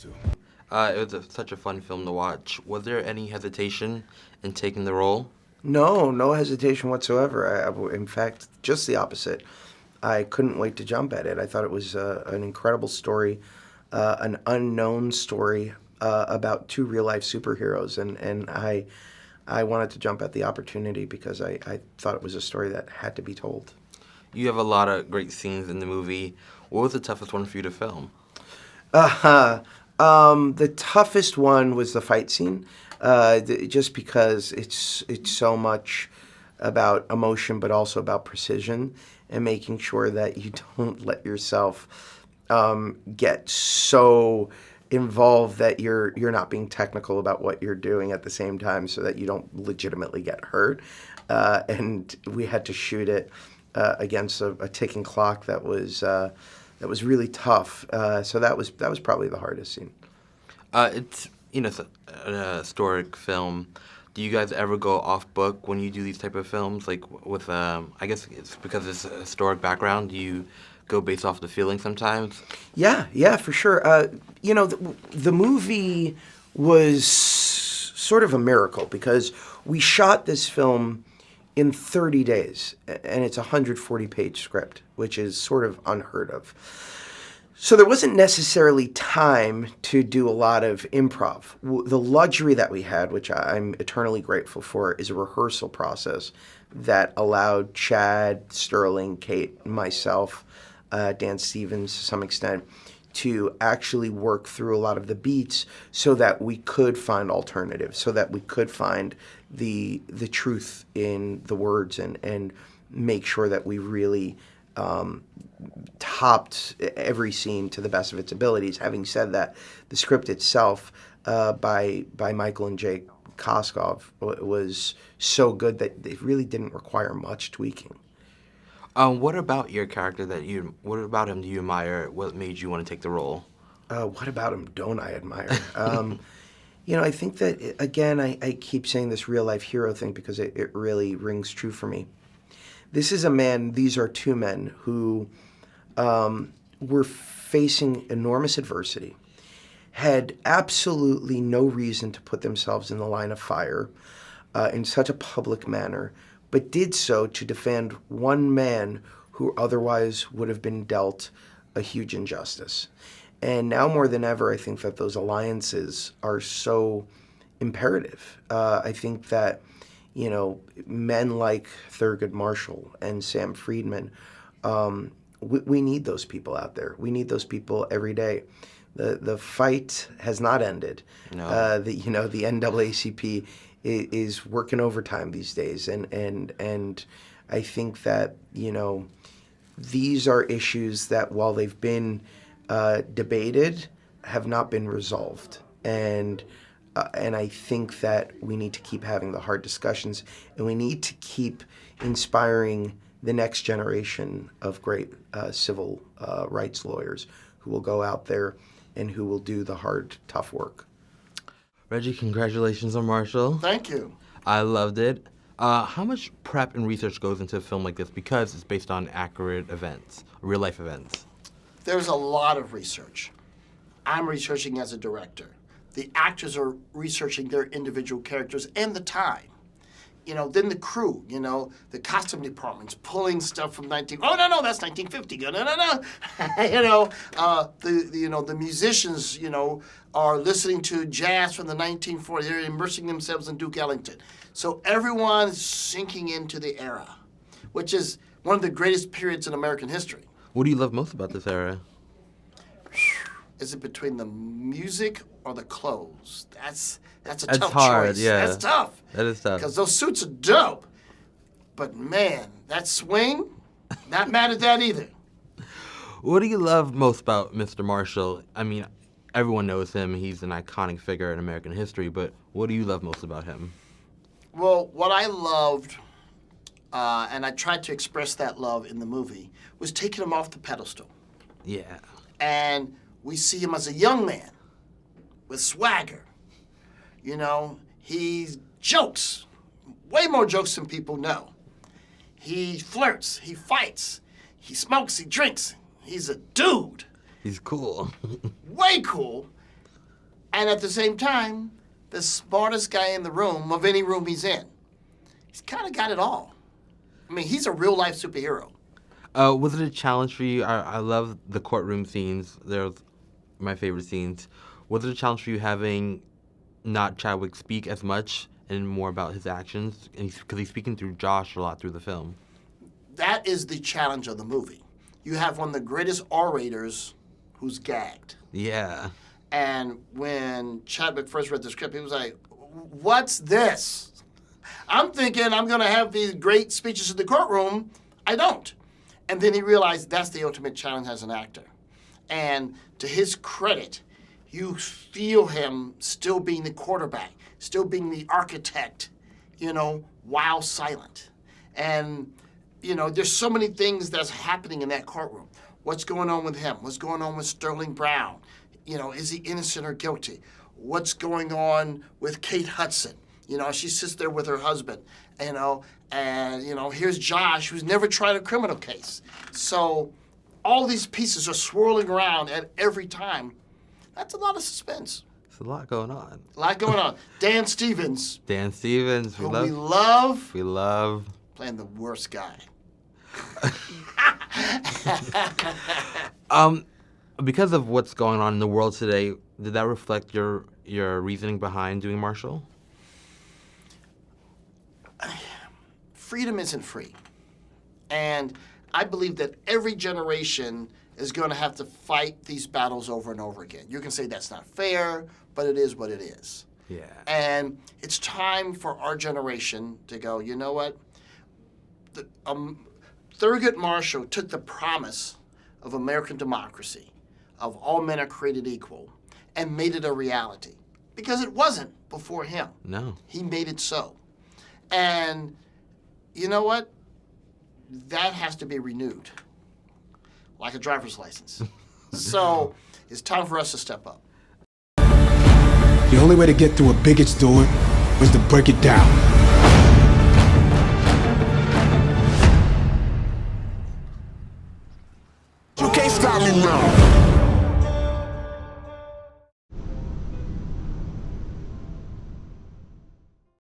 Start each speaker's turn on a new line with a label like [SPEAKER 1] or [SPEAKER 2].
[SPEAKER 1] It was such a fun film to watch. Was there any hesitation in taking the role?
[SPEAKER 2] No, no hesitation whatsoever. In fact, just the opposite. I couldn't wait to jump at it. I thought it was an incredible story, an unknown story about two real life superheroes, and I wanted to jump at the opportunity because I thought it was a story that had to be told.
[SPEAKER 1] You have a lot of great scenes in the movie. What was the toughest one for you to film?
[SPEAKER 2] The toughest one was the fight scene, just because it's so much about emotion, but also about precision and making sure that you don't let yourself get so involved that you're not being technical about what you're doing at the same time, so that you don't legitimately get hurt. And we had to shoot it against a ticking clock that was really tough. So that was probably the hardest scene.
[SPEAKER 1] It's an historic film. Do you guys ever go off book when you do these type of films? Like with I guess it's because it's a historic background. Do you go based off the feeling sometimes?
[SPEAKER 2] Yeah, for sure. The movie was sort of a miracle because we shot this film in 30 days, and it's a 140-page script, which is sort of unheard of. So there wasn't necessarily time to do a lot of improv. The luxury that we had, which I'm eternally grateful for, is a rehearsal process that allowed Chad, Sterling, Kate, myself, Dan Stevens to some extent, to actually work through a lot of the beats so that we could find alternatives, so that we could find the truth in the words and make sure that we really topped every scene to the best of its abilities. Having said that, the script itself by Michael and Jake Koskov was so good that it really didn't require much tweaking.
[SPEAKER 1] What about your character what about him do you admire? What made you want to take the role?
[SPEAKER 2] What about him don't I admire? I think that, again, I keep saying this real-life hero thing because it really rings true for me. These are two men who were facing enormous adversity, had absolutely no reason to put themselves in the line of fire in such a public manner, but did so to defend one man who otherwise would have been dealt a huge injustice. And now more than ever, I think that those alliances are so imperative. I think that, men like Thurgood Marshall and Sam Friedman, we need those people out there. We need those people every day. The fight has not ended.
[SPEAKER 1] No.
[SPEAKER 2] The NAACP is working overtime these days, and I think that these are issues that, while they've been debated, have not been resolved, and I think that we need to keep having the hard discussions, and we need to keep inspiring the next generation of great civil rights lawyers who will go out there and who will do the hard, tough work.
[SPEAKER 1] Reggie, congratulations on Marshall.
[SPEAKER 3] Thank you.
[SPEAKER 1] I loved it. How much prep and research goes into a film like this because it's based on accurate events, real life events?
[SPEAKER 3] There's a lot of research. I'm researching as a director. The actors are researching their individual characters and the time. Then the crew, the costume department's pulling stuff from no, that's 1950. No. The musicians, are listening to jazz from the 1940s. They're immersing themselves in Duke Ellington. So everyone's sinking into the era, which is one of the greatest periods in American history.
[SPEAKER 1] What do you love most about this era?
[SPEAKER 3] Is it between the music or the clothes? That's a
[SPEAKER 1] That's
[SPEAKER 3] tough
[SPEAKER 1] hard,
[SPEAKER 3] choice.
[SPEAKER 1] yeah.
[SPEAKER 3] That's tough.
[SPEAKER 1] That is tough.
[SPEAKER 3] Because those suits are dope. But man, that swing, not mad at that either.
[SPEAKER 1] What do you love most about Mr. Marshall? I mean, everyone knows him. He's an iconic figure in American history, but what do you love most about him?
[SPEAKER 3] Well, what I loved, and I tried to express that love in the movie, was taking him off the pedestal.
[SPEAKER 1] Yeah.
[SPEAKER 3] And we see him as a young man with swagger. He jokes, way more jokes than people know. He flirts, he fights, he smokes, he drinks. He's a dude.
[SPEAKER 1] He's cool.
[SPEAKER 3] Way cool. And at the same time, the smartest guy in the room, of any room he's in. He's kind of got it all. I mean, he's a real-life superhero.
[SPEAKER 1] Was it a challenge for you? I love the courtroom scenes. They're my favorite scenes. Was it a challenge for you having not Chadwick speak as much and more about his actions? Because he's speaking through Josh a lot through the film.
[SPEAKER 3] That is the challenge of the movie. You have one of the greatest orators who's gagged.
[SPEAKER 1] Yeah.
[SPEAKER 3] And when Chadwick first read the script, he was like, what's this? I'm thinking I'm going to have these great speeches in the courtroom. I don't. And then he realized that's the ultimate challenge as an actor. And to his credit, you feel him still being the quarterback, still being the architect, while silent. And, there's so many things that's happening in that courtroom. What's going on with him? What's going on with Sterling Brown? Is he innocent or guilty? What's going on with Kate Hudson? She sits there with her husband, and, here's Josh, who's never tried a criminal case. So all these pieces are swirling around at every time. That's a lot of suspense.
[SPEAKER 1] There's a lot going on.
[SPEAKER 3] A lot going on. Dan Stevens.
[SPEAKER 1] Who
[SPEAKER 3] we love.
[SPEAKER 1] We love.
[SPEAKER 3] Playing the worst guy.
[SPEAKER 1] Because of what's going on in the world today, did that reflect your reasoning behind doing Marshall?
[SPEAKER 3] Freedom isn't free. And I believe that every generation is going to have to fight these battles over and over again. You can say that's not fair, but it is what it is.
[SPEAKER 1] Yeah.
[SPEAKER 3] And it's time for our generation to go, you know what? Thurgood Marshall took the promise of American democracy, of all men are created equal, and made it a reality. Because it wasn't before him.
[SPEAKER 1] No.
[SPEAKER 3] He made it so. And you know what? That has to be renewed, like a driver's license. So it's time for us to step up.
[SPEAKER 4] The only way to get through a bigot's door was to break it down. You can't stop me now.